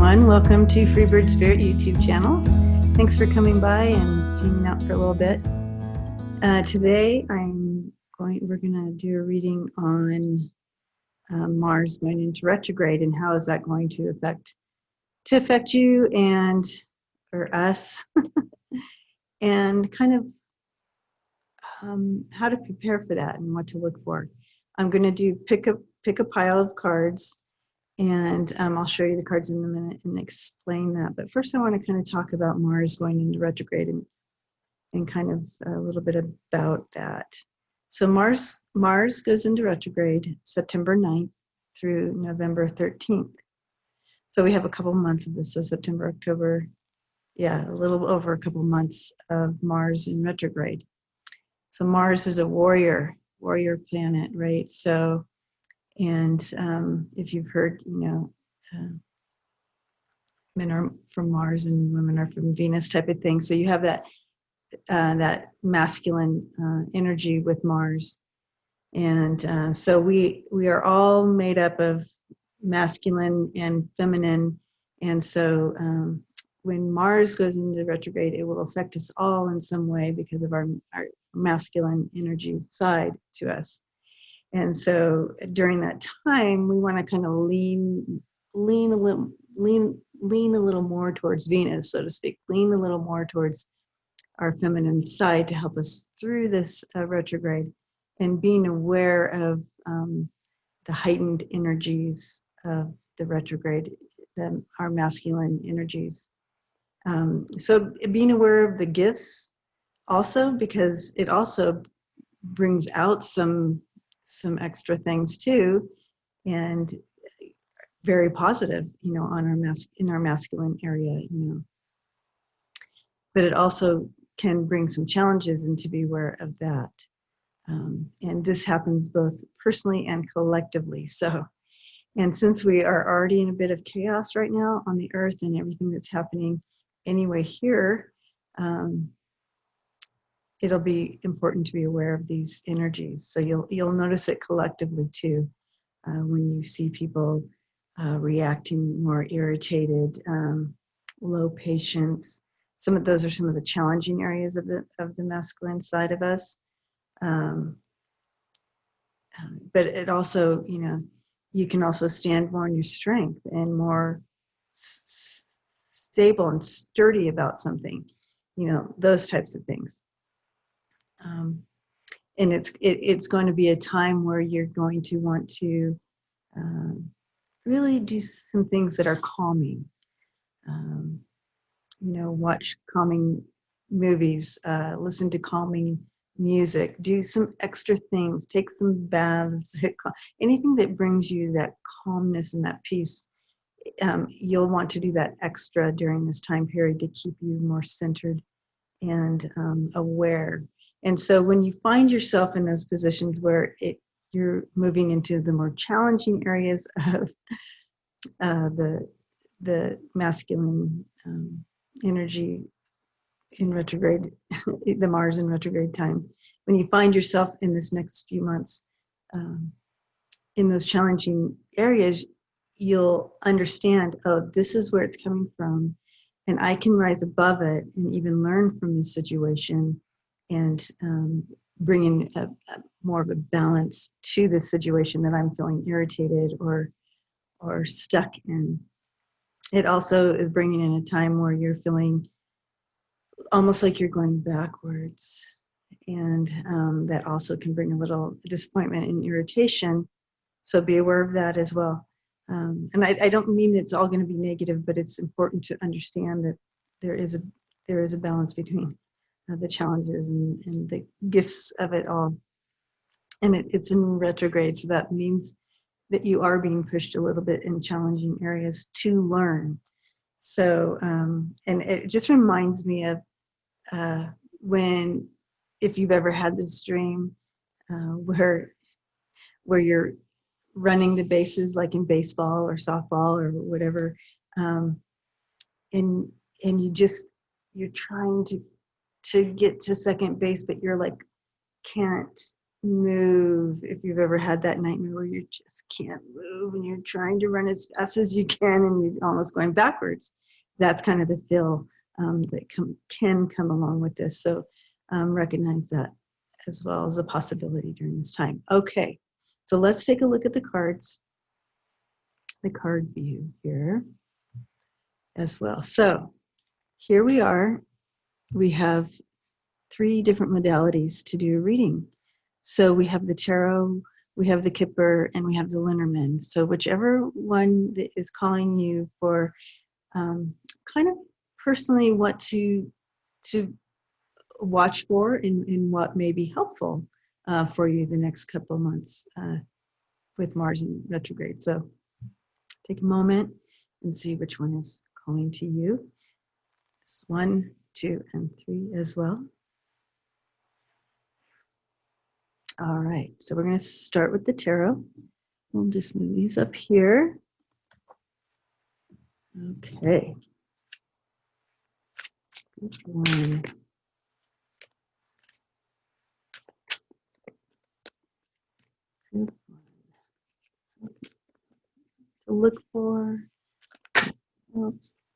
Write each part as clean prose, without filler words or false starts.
everyone. Welcome to Freebird Spirit YouTube channel. Thanks for coming by and hanging out for a little bit. Today we're gonna do a reading on Mars going into retrograde and how is that going to affect you and or us, and kind of how to prepare for that and what to look for. I'm gonna pick a pile of cards. And I'll show you the cards in a minute and explain that. But first I want to kind of talk about Mars going into retrograde and kind of a little bit about that. So Mars goes into retrograde September 9th through November 13th. So we have a couple months of this, so September, October, a little over a couple months of Mars in retrograde. So Mars is a warrior planet, right? So if you've heard, men are from Mars and women are from Venus type of thing. So you have that masculine energy with Mars. And so we are all made up of masculine and feminine. And so when Mars goes into retrograde, it will affect us all in some way because of our masculine energy side to us. And so during that time, we want to kind of lean a little more towards Venus, so to speak, lean a little more towards our feminine side to help us through this retrograde, and being aware of the heightened energies of the retrograde, our masculine energies. So being aware of the gifts also, because it also brings out some extra things too, and very positive, on in our masculine area, but it also can bring some challenges, and to be aware of that. And this happens both personally and collectively. So, and since we are already in a bit of chaos right now on the earth and everything that's happening anyway here, it'll be important to be aware of these energies. So you'll notice it collectively too, when you see people reacting more irritated, low patience. Some of those are some of the challenging areas of the masculine side of us. But it also, you can also stand more in your strength and more stable and sturdy about something, those types of things. And it's going to be a time where you're going to want to really do some things that are calming. Watch calming movies, listen to calming music, do some extra things, take some baths, anything that brings you that calmness and that peace. You'll want to do that extra during this time period to keep you more centered and aware. And so when you find yourself in those positions where you're moving into the more challenging areas of the masculine energy in retrograde, the Mars in retrograde time, when you find yourself in this next few months in those challenging areas, you'll understand, this is where it's coming from, and I can rise above it and even learn from this situation and bring in more of a balance to the situation that I'm feeling irritated or stuck in. It also is bringing in a time where you're feeling almost like you're going backwards, and that also can bring a little disappointment and irritation. So be aware of that as well. And I don't mean that it's all going to be negative, but it's important to understand that there is a balance between the challenges and the gifts of it all. And it's in retrograde, so that means that you are being pushed a little bit in challenging areas to learn. So, and it just reminds me of if you've ever had this dream where you're running the bases, like in baseball or softball or whatever, and you're trying to get to second base, but you're like can't move. If you've ever had that nightmare where you just can't move and you're trying to run as fast as you can and you're almost going backwards, that's kind of the feel that can come along with this. So recognize that as well as a possibility during this time. Okay, so let's take a look at the cards, the card view here as well. So here we are. We have 3 different modalities to do a reading. So we have the tarot, we have the Kipper, and we have the Lenormand. So whichever one that is calling you for kind of personally what to watch for and what may be helpful for you the next couple of months with Mars in retrograde. So take a moment and see which one is calling to you. It's 1, 2, and 3 as well. All right, so we're going to start with the tarot. We'll just move these up here. Okay. Good one. Good one. To look for. Oops.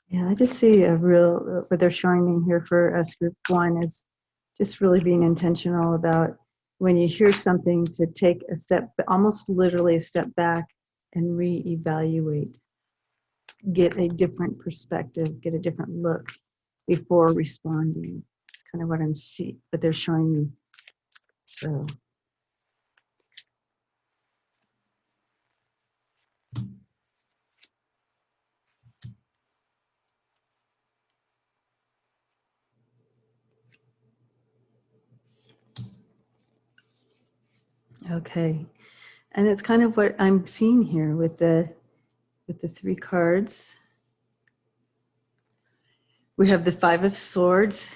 Yeah, I just see a real, what they're showing me here for us group 1 is just really being intentional about when you hear something to take a step, almost literally a step back and reevaluate, get a different perspective, get a different look before responding. It's kind of what I'm seeing, but they're showing me. So. Okay, and it's kind of what I'm seeing here with the 3 cards. We have the 5 of Swords,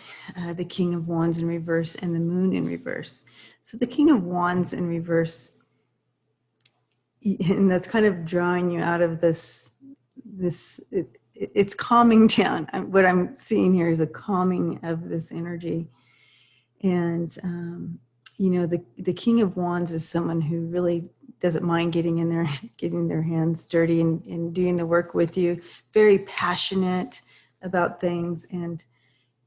the King of Wands in reverse, and the Moon in reverse. So the King of Wands in reverse, and that's kind of drawing you out of this. It's calming down. What I'm seeing here is a calming of this energy, and you know, the King of Wands is someone who really doesn't mind getting in there, getting their hands dirty and doing the work with you. Very passionate about things, and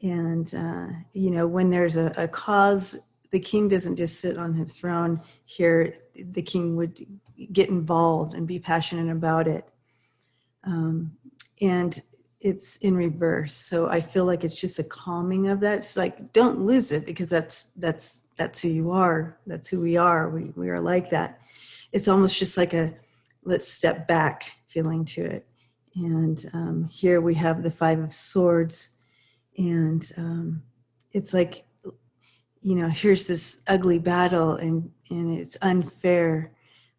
you know, when there's a cause, the king doesn't just sit on his throne here. The king would get involved and be passionate about it. And it's in reverse. So I feel like it's just a calming of that. It's like, don't lose it, because that's who you are. That's who we are. We are like that. It's almost just like a let's step back feeling to it. And here we have the 5 of Swords. And it's like, you know, here's this ugly battle and it's unfair.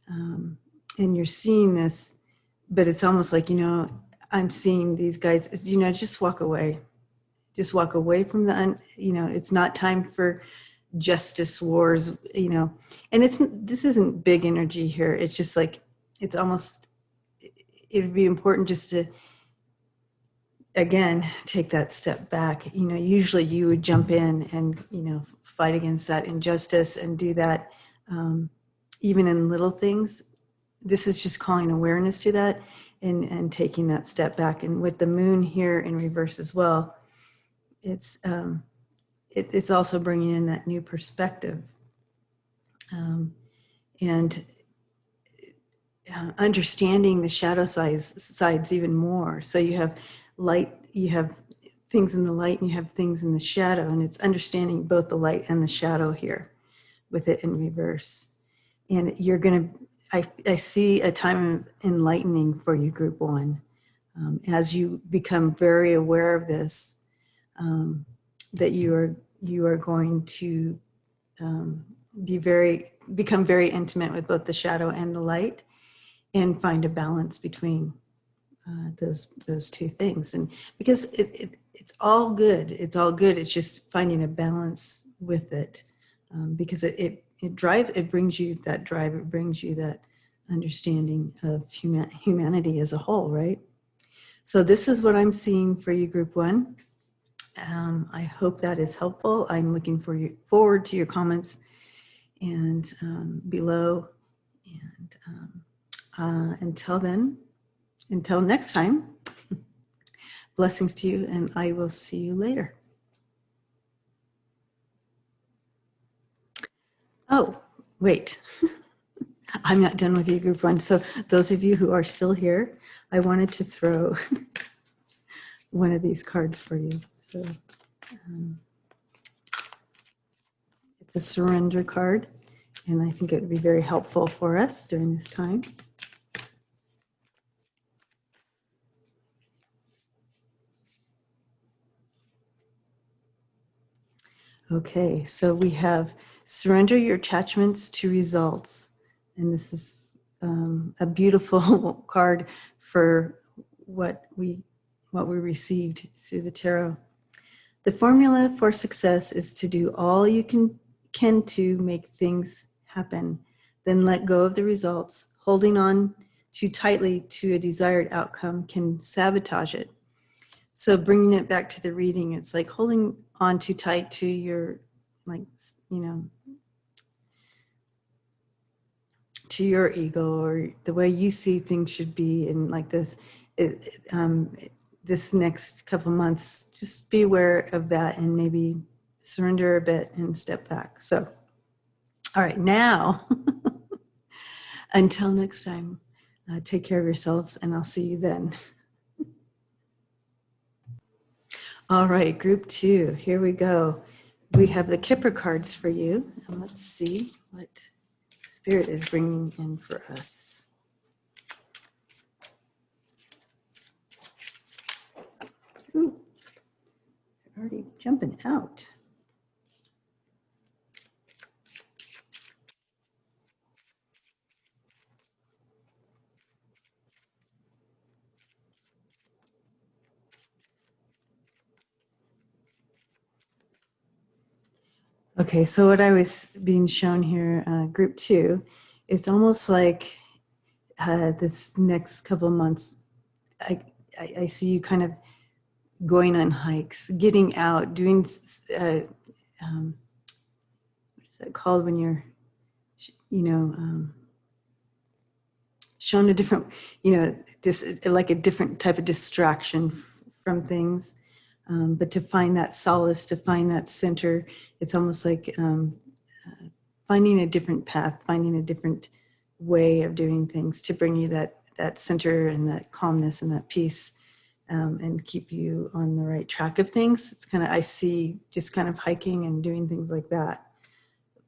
And you're seeing this, but it's almost like, you know, I'm seeing these guys, you know, just walk away. Just walk away from you know, it's not time for justice wars, you know. And this isn't big energy here. It's just like, it's almost, it would be important just to, again, take that step back. You know, usually you would jump in and, you know, fight against that injustice and do that, even in little things. This is just calling awareness to that and taking that step back. And with the moon here in reverse as well, it's also bringing in that new perspective, and understanding the shadow sides even more. So you have light, you have things in the light, and you have things in the shadow, and it's understanding both the light and the shadow here with it in reverse. And you're going to, I see a time of enlightening for you, group 1, as you become very aware of this, that you are going to become very intimate with both the shadow and the light, and find a balance between those 2 things. And because it's all good, it's just finding a balance with it. because it drives, it brings you that drive, it brings you that understanding of humanity as a whole, right? So this is what I'm seeing for you, Group 1. I hope that is helpful. I'm looking forward to your comments and below. And until next time, blessings to you, and I will see you later. Oh, wait. I'm not done with you, Group 1. So those of you who are still here, I wanted to throw one of these cards for you. So it's a surrender card, and I think it would be very helpful for us during this time. Okay, so we have surrender your attachments to results. And this is a beautiful card for what we received through the tarot. The formula for success is to do all you can to make things happen, then let go of the results. Holding on too tightly to a desired outcome can sabotage it. So bringing it back to the reading, it's like holding on too tight to your, like, to your ego or the way you see things should be. And like this, this next couple months, just be aware of that and maybe surrender a bit and step back. So, all right, now, until next time, take care of yourselves, and I'll see you then. All right, Group 2, here we go. We have the Kipper cards for you, and let's see what Spirit is bringing in for us. Ooh, they're already jumping out. Okay, so what I was being shown here, Group 2, it's almost like this next couple of months, I see you kind of going on hikes, getting out, doing, what is that called when you're, shown a different, like a different type of distraction from things. But to find that solace, to find that center, it's almost like finding a different path, finding a different way of doing things to bring you that center and that calmness and that peace, and keep you on the right track of things. It's kind of, I see just kind of hiking and doing things like that.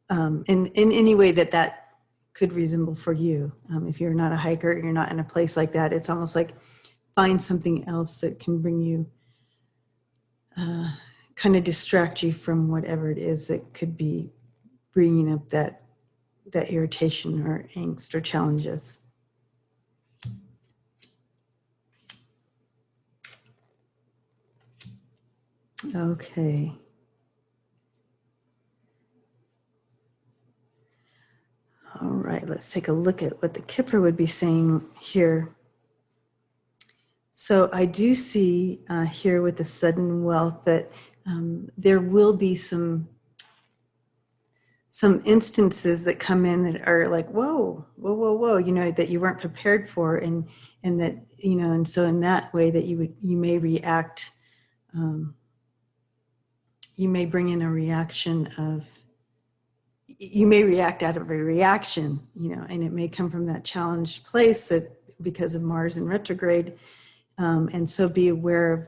In any way that could resemble for you. If you're not a hiker, you're not in a place like that, it's almost like find something else that can bring you, kind of distract you from whatever it is that could be bringing up that irritation or angst or challenges. Okay. All right, let's take a look at what the Kipper would be saying here. So I do see here with the sudden wealth that there will be some instances that come in that are like, whoa, that you weren't prepared for, and that, and so in that way that you may react, you may bring in a reaction of, you may react out of a reaction, and it may come from that challenged place that because of Mars in retrograde. And so be aware of,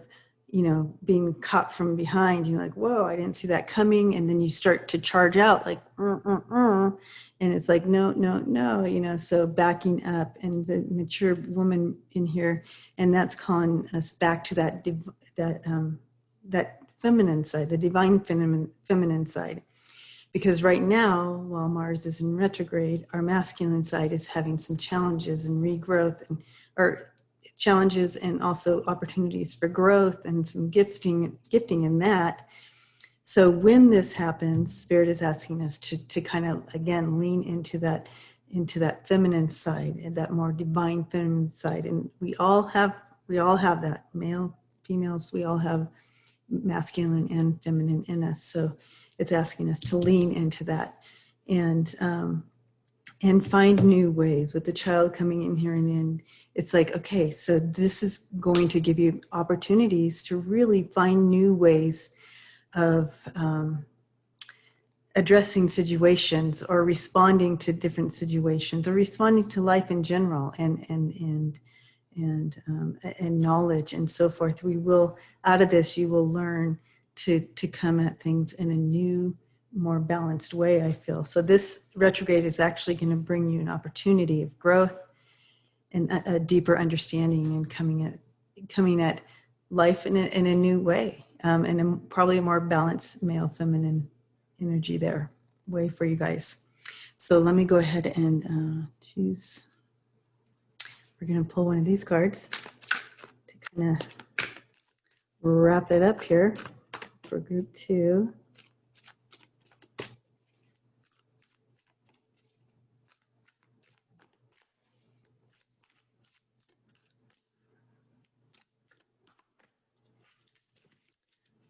being caught from behind. You're like, whoa, I didn't see that coming. And then you start to charge out like, and it's like, no, so backing up, and the mature woman in here, and that's calling us back to that feminine side, the divine feminine side. Because right now, while Mars is in retrograde, our masculine side is having some challenges and regrowth, or challenges and also opportunities for growth and some gifting in that. So when this happens, Spirit is asking us to kind of, again, lean into that feminine side, and that more divine feminine side. And we all have that, male, females, we all have masculine and feminine in us. So it's asking us to lean into that and find new ways. With the child coming in here, and then it's like, okay, so this is going to give you opportunities to really find new ways of addressing situations, or responding to different situations, or responding to life in general, and knowledge and so forth. We will, out of this, you will learn to come at things in a new, more balanced way, I feel. So this retrograde is actually going to bring you an opportunity of growth and a deeper understanding, and coming at life in a new way, and probably a more balanced male feminine energy there way for you guys. So let me go ahead and choose. We're going to pull one of these cards to kind of wrap it up here for group 2.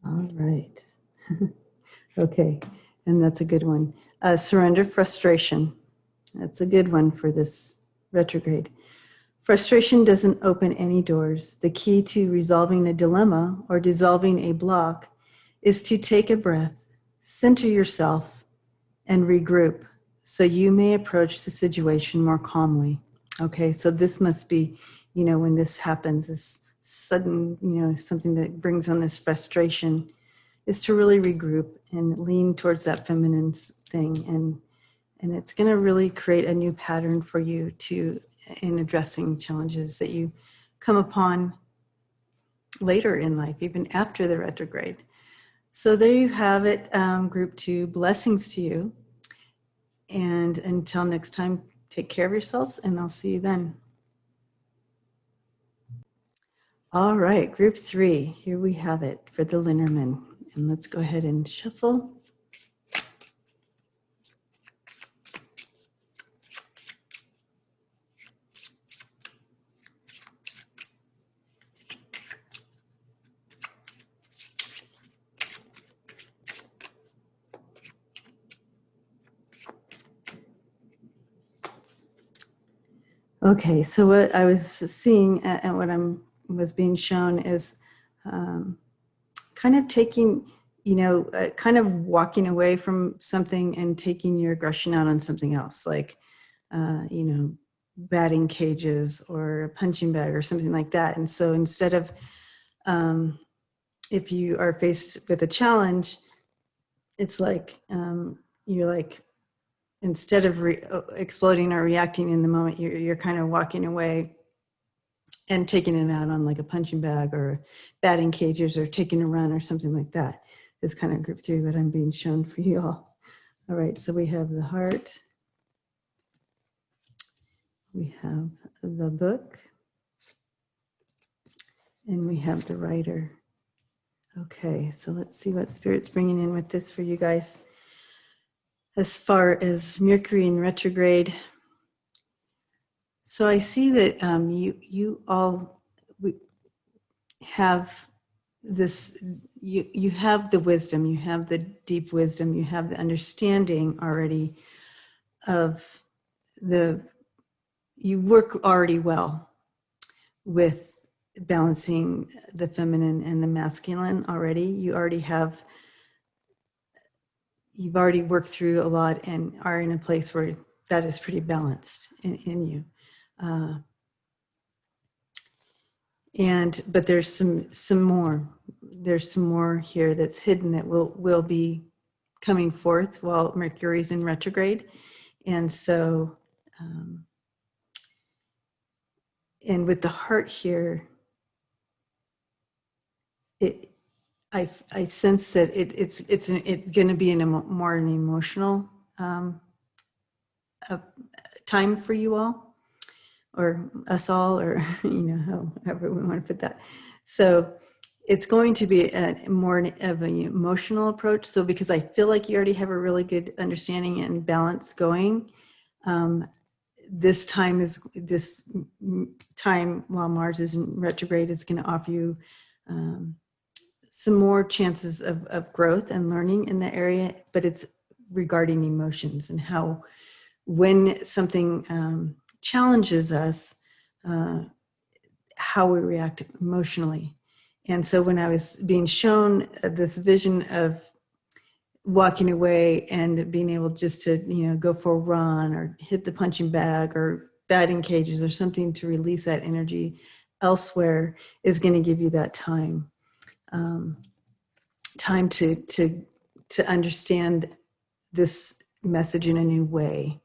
All right. Okay, and that's a good one. Surrender frustration. That's a good one for this retrograde. Frustration doesn't open any doors. The key to resolving a dilemma or dissolving a block is to take a breath, center yourself, and regroup so you may approach the situation more calmly. Okay, so this must be, when this happens, this sudden, something that brings on this frustration, is to really regroup and lean towards that feminine thing. And it's going to really create a new pattern for you in addressing challenges that you come upon later in life, even after the retrograde. So there you have it, group 2. Blessings to you. And until next time, take care of yourselves, and I'll see you then. All right, group 3, here we have it for the Lenormand. And let's go ahead and shuffle. Okay, so what I was seeing and what was being shown is kind of taking, kind of walking away from something and taking your aggression out on something else, like, batting cages or a punching bag or something like that. And so instead of, if you are faced with a challenge, it's like, you're like, instead of exploding or reacting in the moment, you're kind of walking away and taking it out on like a punching bag or batting cages or taking a run or something like that. Is kind of group 3 that I'm being shown for you all. All right, so we have the heart. We have the book. And we have the writer. Okay, so let's see what Spirit's bringing in with this for you guys. As far as Mercury in retrograde, so I see that you all have this, you have the wisdom, you have the deep wisdom, you have the understanding already of you work already well with balancing the feminine and the masculine already. You've already worked through a lot and are in a place where that is pretty balanced in you. But there's some more here that's hidden that will be coming forth while Mercury's in retrograde. And so, and with the heart here, I sense that it's going to be more an emotional time for you all, or us all, or however we want to put that. So It's going to be more of an emotional approach. So because I feel like you already have a really good understanding and balance going, this time while Mars is in retrograde is going to offer you some more chances of growth and learning in the area, but it's regarding emotions and how when something challenges us, how we react emotionally. And so when I was being shown this vision of walking away and being able just to, go for a run or hit the punching bag or batting cages or something to release that energy elsewhere is going to give you that time to understand this message in a new way,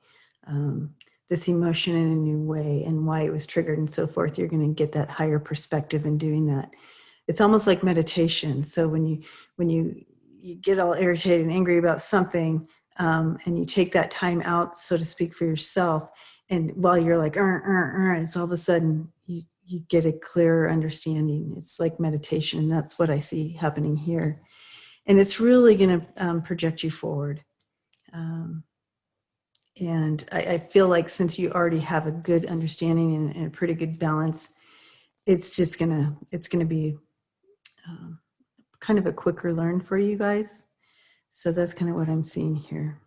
this emotion in a new way, and why it was triggered and so forth. You're going to get that higher perspective in doing that. It's almost like meditation. So when you get all irritated and angry about something, and you take that time out, so to speak, for yourself, and while you're like, it's all of a sudden you get a clearer understanding. It's like meditation, and that's what I see happening here. And it's really going to project you forward. And I feel like since you already have a good understanding and a pretty good balance, it's going to be kind of a quicker learn for you guys. So that's kind of what I'm seeing here.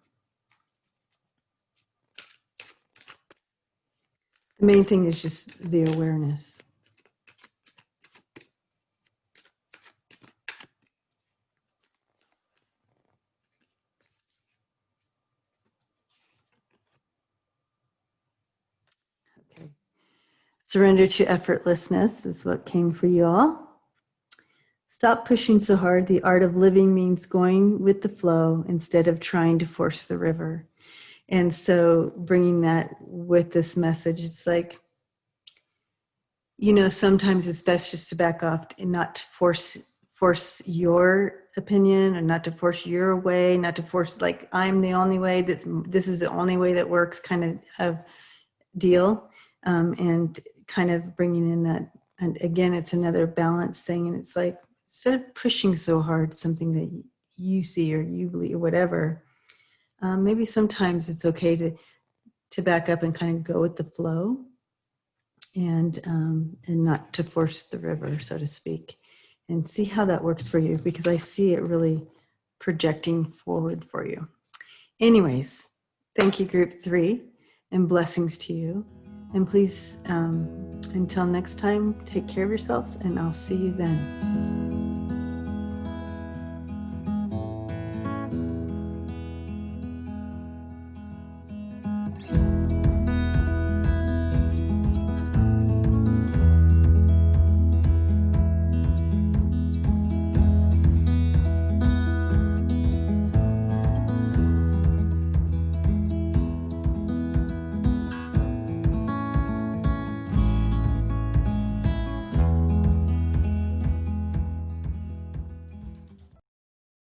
The main thing is just the awareness. Okay. Surrender to effortlessness is what came for you all. Stop pushing so hard. The art of living means going with the flow instead of trying to force the river. And so bringing that with this message, it's like, sometimes it's best just to back off and not to force your opinion, or not to force your way, not to force like I'm the only way, this is the only way that works kind of deal, and kind of bringing in that. And again, it's another balance thing, and it's like, instead of pushing so hard something that you see or you believe or whatever, maybe sometimes it's okay to back up and kind of go with the flow, and not to force the river, so to speak, and see how that works for you, because I see it really projecting forward for you. Anyways, thank you, group 3, and blessings to you. And please, until next time, take care of yourselves, and I'll see you then.